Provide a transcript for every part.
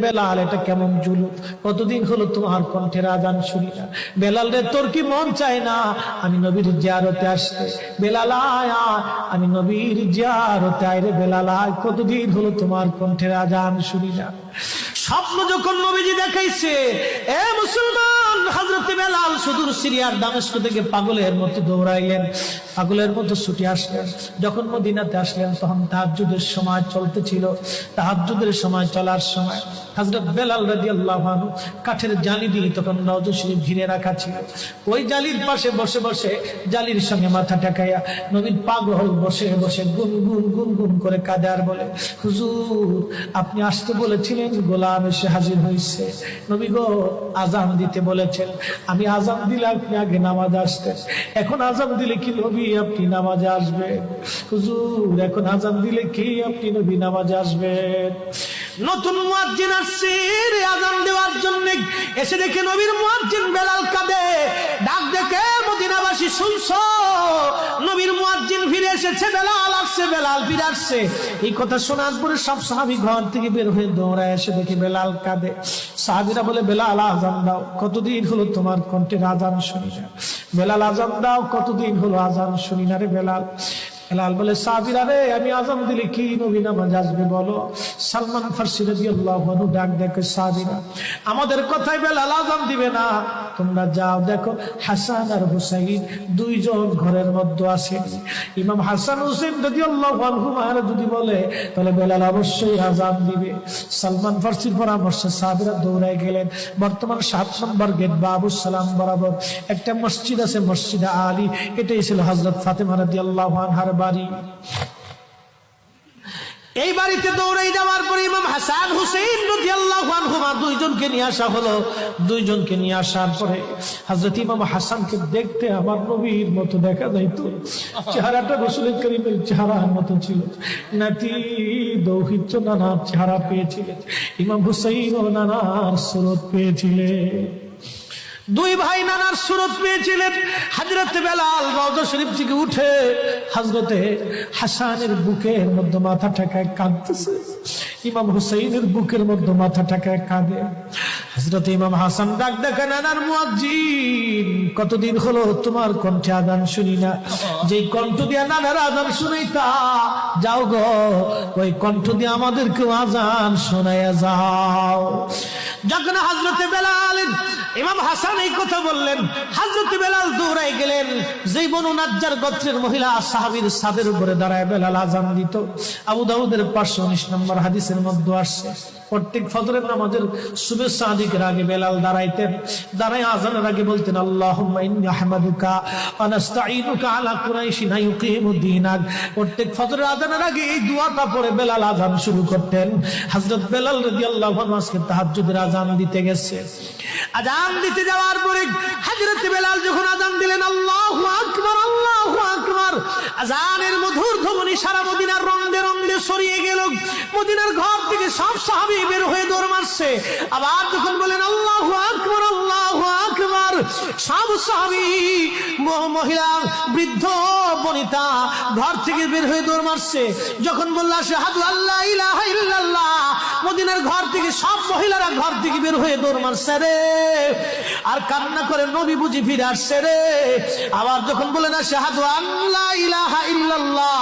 বেলাল, এটা কেমন জুলুম, কতদিন হলো তোমার কণ্ঠের আজান শুনি না। বেলাল রে, তোর কি মন চায় না আমি নবীর জিয়ারতে আসতে? বেলাল আয়, আমি নবীর জিয়ারতে আয় রে বেলাল আয়, কতদিন হলো তোমার কণ্ঠের আজান শুনি না। স্বপ্ন যখন নবীজি দেখাইছে, এ মুসলমান, হযরত বেলাল সুদূর সিরিয়ার দামেস্ক থেকে পাগলের মতো দৌড়াইলেন, পাগলের মতো ছুটে আসলেন। যখন মদিনাতে আসলেন তখন তাহাজ্জুদের সময় চলতেছিল। তাহাজ্জুদের সময় চলার সময় হযরত বেলাল রাদিয়াল্লাহু আনহু কাঠের জালি দিয়ে তখন রওজা শরীফ ঘিরে রাখা ছিল। ওই জালির পাশে বসে বসে জালির সঙ্গে মাথা ঠেকাইয়া নবীর পাগল বসে বসে গুনগুন গুনগুন করে কাঁদে আর বলে, হুজুর আপনি আসতে বলেছিলেন, গোলাম এসে হাজির হয়েছে। নবী গো, আজান দিতে বলেছেন, আমি আজান দিলে আপনি আগে নামাজে আসতেন, এখন আজান দিলে কি নবী আপনি নামাজে আসবেন? হুজুর এখন আজান দিলে কি আপনি নবী নামাজে আসবেন? নতুন মুয়াজ্জিন আসছে আজান দেওয়ার জন্য, এসে দেখে নবীর মুয়াজ্জিন বেলাল কাঁদে। ডাক দেখে মদিনাবাসী শুনছো, নবীর মুয়াজ্জিন ফিরে এসেছে, বেলাল আসছে, বেলাল ফিরে আসছে। এই কথা শোনার পরে সব সাহাবী ঘর থেকে বের হয়ে দৌড়ায় এসে দেখে বেলাল কাঁদে। সাহাবীরা বলে, বেলাল আজান দাও, কতদিন হলো তোমার কণ্ঠের আজান শুনি না। বেলাল আজান দাও, কতদিন হলো আজান শুনি না রে বেলাল। বেলাল বলে, সাহাবীরা রে, আমি আজান দিলে কি নবী নামাজ আসবে বলো? সালমান ফারসি রাদিয়াল্লাহু আনহু ডাক দেখে, সাহাবীরা আমাদের কথায় বেলাল আজান দিবে না, তোমরা যাও দেখো হাসান আর হুসাইন দুইজন ঘরের মধ্যে আছেন। ইমাম হাসান হুসাইন রাদিয়াল্লাহু আনহুমা যদি বলে তাহলে বেলাল অবশ্যই আজান দিবে। সালমান ফারসির পরামর্শে সাহাবীরা দৌড়ায় গেলেন। বর্তমান 7 নম্বর গেট বাবুস সালাম বরাবর একটা মসজিদ আছে, মসজিদে আলী। এটাই ছিল হযরত ফাতেমা রাদিয়াল্লাহু আনহার বাড়ি। এই বাড়িতে দৌড়াই যাওয়ার পরে ইমাম হাসান হুসাইন রাদিয়াল্লাহু আনহুমা দুইজনকে নিয়ে আসা হলো। দুইজনকে নিয়ে আসার পরে হযরত ইমাম হাসানকে দেখতে আমার নবীর মতো দেখা যাইতো, চেহারাটা রাসূল করিমের চেহারার মতো ছিল। নাতি দৌহিত্র নানার চেহারা পেয়েছিলেন, ইমাম হুসাইন ও নানার সুরত পেয়েছিলেন। দুই ভাই নানার সুরত পেয়েছিলেন। হযরত বেলাল রওজা শরীফ থেকে উঠে হযরতে হাসানের বুকের মধ্যে মাথা ঠেকায় কাঁদতেছে, ইমাম হুসাইনের বুকের মধ্যে মাথা ঠেকায় কাঁদে। হযরত ইমাম হাসান ডাক দেখে, নানার মুয়াজ্জিন, কতদিন হলো তোমার কণ্ঠে আযান শুনি না। যেই কণ্ঠ দিয়ে নানার আযান শুনাইতা, যাও গো ওই কণ্ঠ দিয়ে আমাদেরকে আযান শোনায়া যাও। যখন হযরত বেলাল ইমাম হাসান এই কথা বললেন, হযরত বেলাল দৌড়ায় গেলেন। যেই বনু নাজ্জার গোত্রের মহিলা সাহাবীর ছাদের উপরে দাঁড়ায় বেলাল আযান দিত। আবু দাউদের 519 নম্বর হাদিসের মধ্যে আসছে, প্রত্যেক ফজরের নামাজের সুবহ সাদিকের আগে বেলাল দাঁড়াইতেন। দাঁড়ায় আযানের আগে বলতেন, আল্লাহুম্মা ইন্নী আহমাদুকা ওয়া নাস্তাঈনুকা আলা কুরাইশিন ইউকিমুদ্দীনাক। প্রত্যেক ফজরের আযানের আগে এই দোয়াটা পড়ে বেলাল আযান শুরু করতেন। হযরত বেলাল রাদিয়াল্লাহু আনহু আজকে তাহাজ্জুদের আযান দিতে গেছে। আযান দিতে যাওয়ার পরে হযরত বেলাল যখন আযান দিলেন, আল্লাহু আকবার, আল্লাহু আকবার, আযানের মধুর ধ্বনি সারা মদিনার রন্দে রন্দে ছড়িয়ে গেল। মদিনার ঘর থেকে সব সাহাবী বের হয়ে দৌড় মারছে। আবার যখন বলেন আল্লাহু আকবার, আল্লাহু আকবার, সব সাহাবী, মহিলা, বৃদ্ধ, বনিতা ঘর থেকে বের হয়ে দৌড় মারছে। যখন বলল আশহাদু আল্লা ইলাহা ইল্লাল্লাহ, মদিনার ঘর থেকে সব মহিলারা ঘর থেকে বের হয়ে দৌড় মারছে রে, আর কান্না করে নবী বুঝি ফিরে আসছে রে। আবার যখন বলেন আশহাদু আল্লা ইলাহা ইল্লাল্লাহ,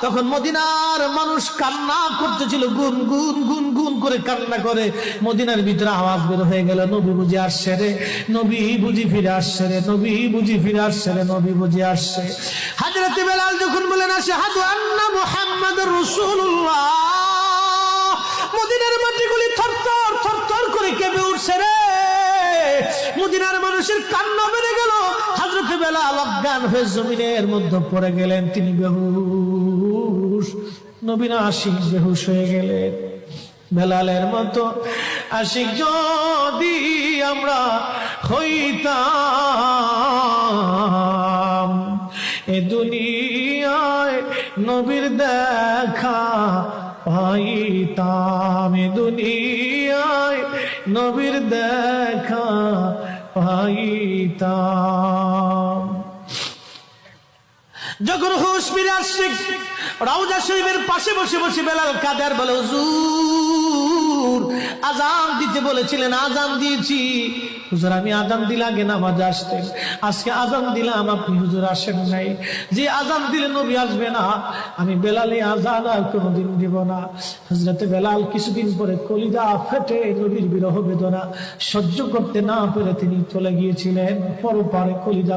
তখন মদিনার মানুষ কান্না করতেছিল, গুন গুন গুন গুন করে কান্না করে। মদিনার ভিতরে আওয়াজ বের হয়ে গেল, নবী বুঝি আসছে রে, নবী বুঝি ফিরে আসছে রে, নবী বুঝি ফিরে আসছে রে, নবী বুঝি আসছে। হযরত বেলাল যখন বলেন আশহাদু আন্না মুহাম্মাদুর রাসূলুল্লাহ, মদিনার মাটিগুলি থরথর থরথর করে কেঁপে উঠছে রে। মদিনার মানুষের কান্না বেড়ে গেল। হযরত বেলাল অজ্ঞান হয়ে জমিনের মধ্যে পড়ে গেলেন, তিনি বেহুশ। নবীর আশিক বেহুশ হয়ে গেলেন। বেলালের মতো আশিক যদি আমরা হইতাম, এ দুনিয়ায় নবীর দেখা পাইতাম, এ দুনিয়ায় নবীর দেখা পাইতাম। যখন হুঁশ ফিরে আসছে, রওজা শরীফের পাশে বসে বসে বেলাল কাদের বলে, হুজুর হুজুর আজান দিতে বলেছিলেন, আজান দিয়েছি। হুজুর আমি আজান দিলে আগে নামাজে আসতেন, আজকে আজান দিলাম আপনি হুজুর আসেন নাই। যে আজান দিলে নবী আসবে না, আমি বেলালে আজান আর কোনোদিন দিব না। হযরতে বেলাল কিছুদিন পরে কলিজা ফেটে নবীর বিরহ বেদনা সহ্য করতে না পেরে তিনি চলে গিয়েছিলেন পরপারে কলিজা